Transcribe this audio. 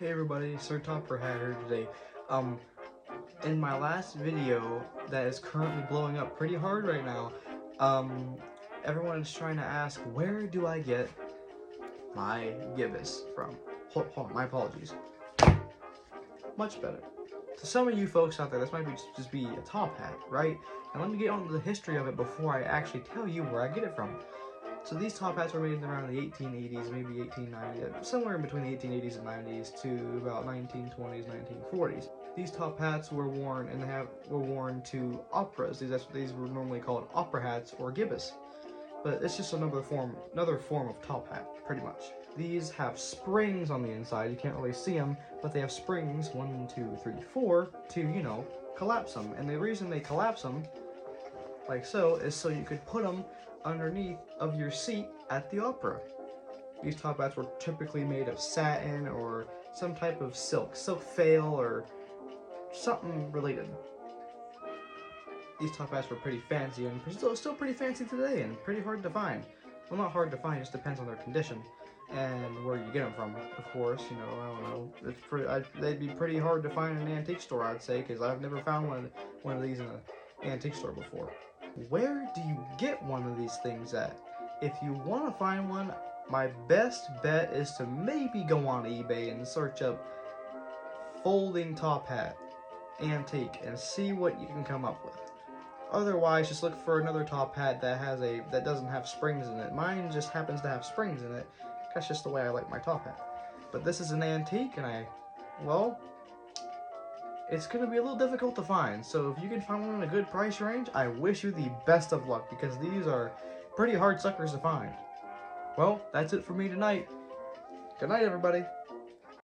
Hey everybody, Sir Topper Hat here today. In my last video that is currently blowing up pretty hard right now, everyone is trying to ask, where do I get my gibbous from? Hold on, my apologies. Much better. To some of you folks out there, this might just be a top hat, right? And let me get on to the history of it before I actually tell you where I get it from. So these top hats were made around the 1880s, maybe 1890s, somewhere in between the 1880s and 90s to about 1920s, 1940s. These top hats were worn and were worn to operas. These were normally called opera hats or gibbous. But it's just another form of top hat, pretty much. These have springs on the inside. You can't really see them, but they have springs, 1, 2, 3, 4, to, collapse them. And the reason they collapse them, like so, is so you could put them underneath of your seat at the opera. These top hats were typically made of satin or some type of silk fail or something related. These top hats were pretty fancy and still pretty fancy today and pretty hard to find. Well, not hard to find, just depends on their condition and where you get them from, of course. I don't know. They'd be pretty hard to find in an antique store, I'd say, because I've never found one of these in an antique store before. Where do you get one of these things at? If you want to find one, my best bet is to maybe go on eBay and search up folding top hat antique and see what you can come up with. Otherwise, just look for another top hat that doesn't have springs in it. Mine just happens to have springs in it. That's just the way I like my top hat. But this is an antique, and it's going to be a little difficult to find. So if you can find one in a good price range, I wish you the best of luck, because these are pretty hard suckers to find. Well, that's it for me tonight. Good night, everybody.